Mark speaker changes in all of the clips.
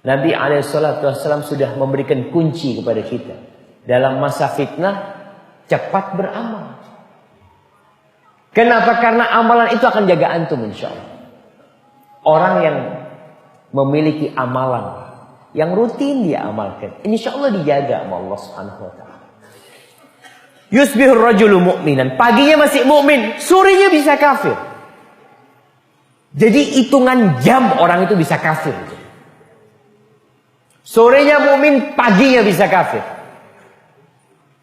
Speaker 1: Nabi SAW sudah memberikan kunci kepada kita. Dalam masa fitnah, cepat beramal. Kenapa? Karena amalan itu akan jaga antum insya Allah. Orang yang memiliki amalan yang rutin dia amalkan, insya Allah dijaga sama Allah Subhanahu wa ta'ala. Yusbihur rajulu mu'minan. Paginya masih mukmin, sorenya bisa kafir. Jadi hitungan jam orang itu bisa kafir. Sorenya mukmin, paginya bisa kafir.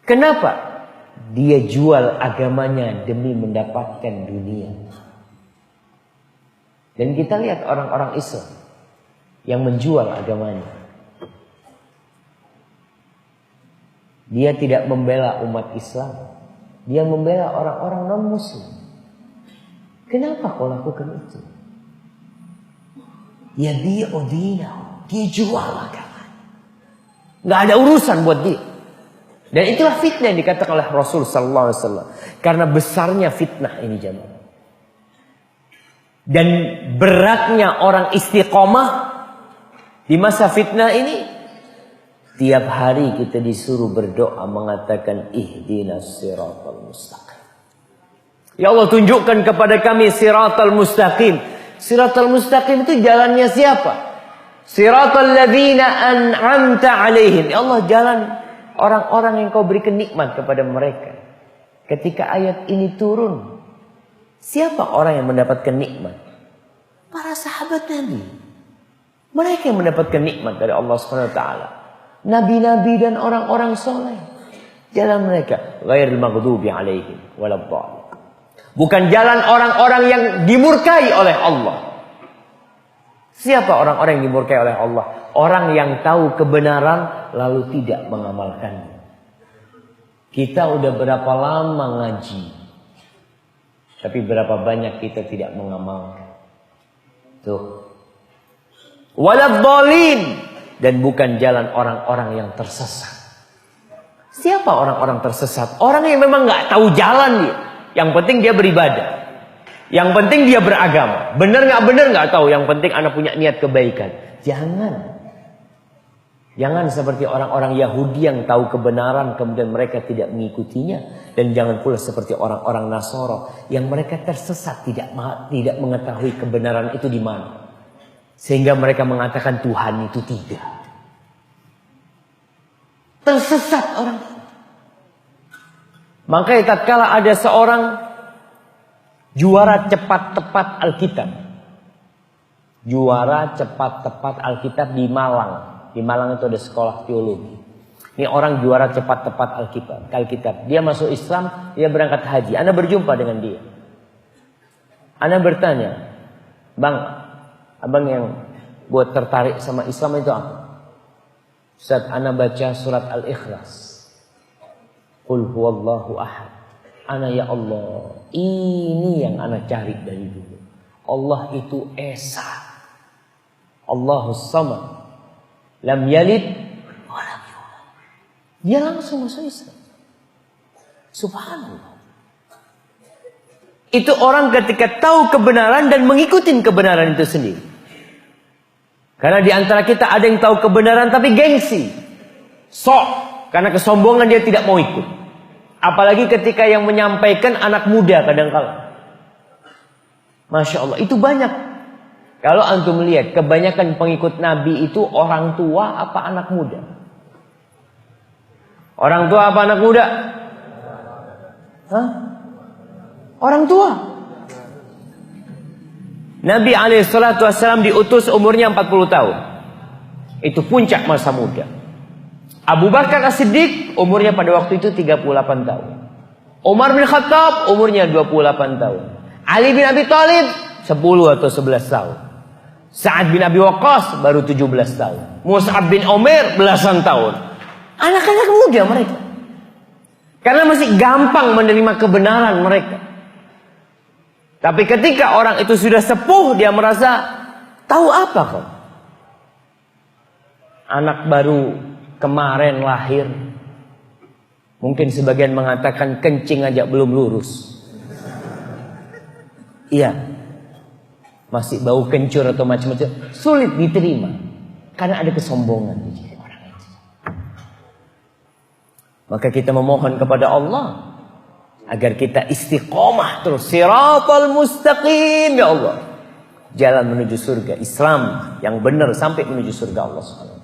Speaker 1: Kenapa? Dia jual agamanya demi mendapatkan dunia. Dan kita lihat orang-orang Islam yang menjual agamanya. Dia tidak membela umat Islam. Dia membela orang-orang non-muslim. Kenapa kau lakukan itu? Ya dia odina. Dia jual agama. Gak ada urusan buat dia. Dan itulah fitnah yang dikatakan oleh Rasul Sallallahu Alaihi Wasallam. Karena besarnya fitnah ini jemaah. Dan beratnya orang istiqomah di masa fitnah ini. Tiap hari kita disuruh berdoa mengatakan ihdinas siratal mustaqim. Ya Allah, tunjukkan kepada kami siratal mustaqim. Siratal mustaqim itu jalannya siapa? Siratal ladzina an'amta alaihim. Ya Allah, jalan orang-orang yang kau berikan nikmat kepada mereka. Ketika ayat ini turun, siapa orang yang mendapatkan nikmat? Para sahabat Nabi. Mereka yang mendapatkan nikmat dari Allah Subhanahu wa taala. Nabi-nabi dan orang-orang soleh. Jalan mereka ghairil maghdubi alaihim waladdallin. Bukan jalan orang-orang yang dimurkai oleh Allah. Siapa orang-orang yang dimurkai oleh Allah? Orang yang tahu kebenaran lalu tidak mengamalkannya. Kita udah berapa lama ngaji, tapi berapa banyak kita tidak mengamalkan. Tuh. Waladdallin. Dan bukan jalan orang-orang yang tersesat. Siapa orang-orang tersesat? Orang yang memang gak tahu jalan dia. Yang penting dia beribadah. Yang penting dia beragama. Benar gak tahu. Yang penting anak punya niat kebaikan. Jangan. Jangan seperti orang-orang Yahudi yang tahu kebenaran kemudian mereka tidak mengikutinya. Dan jangan pula seperti orang-orang Nasara yang mereka tersesat tidak mengetahui kebenaran itu di mana. Sehingga mereka mengatakan Tuhan itu tidak. Tersesat orang. Makanya tatkala ada seorang juara cepat tepat Alkitab. Juara cepat tepat Alkitab di Malang. Di Malang itu ada sekolah teologi. Ini orang juara cepat tepat Alkitab. Dia masuk Islam, dia berangkat haji. Ana berjumpa dengan dia. Ana bertanya, Bang, abang yang buat tertarik sama Islam itu apa? Ustaz, ana baca surat Al-Ikhlas. Qul huwallahu ahad. Ana ya Allah, ini yang ana cari dari dulu. Allah itu Esa. Allahus Samad. Lam yalid wa lam yulad. Dia langsung masuk Islam. Subhanallah. Itu orang ketika tahu kebenaran dan mengikuti kebenaran itu sendiri. Karena di antara kita ada yang tahu kebenaran tapi gengsi. Sok. Karena kesombongan dia tidak mau ikut. Apalagi ketika yang menyampaikan anak muda kadang-kala. Masya Allah. Itu banyak. Kalau antum melihat kebanyakan pengikut Nabi itu orang tua apa anak muda? Orang tua apa anak muda? Hah? Orang tua. Nabi SAW diutus umurnya 40 tahun. Itu puncak masa muda. Abu Bakar As-Siddiq umurnya pada waktu itu 38 tahun. Umar bin Khattab umurnya 28 tahun. Ali bin Abi Thalib 10 atau 11 tahun. Sa'ad bin Abi Waqqas baru 17 tahun. Mus'ab bin Umair belasan tahun. Anak-anak muda mereka. Karena masih gampang menerima kebenaran mereka. Tapi ketika orang itu sudah sepuh, dia merasa tahu apa kok. Anak baru kemarin lahir. Mungkin sebagian mengatakan kencing aja belum lurus. Iya. Masih bau kencur atau macam-macam. Sulit diterima. Karena ada kesombongan di diri orang itu. Maka kita memohon kepada Allah agar kita istiqomah terus. Siratal mustaqim ya Allah. Jalan menuju surga Islam yang benar sampai menuju surga Allah SWT.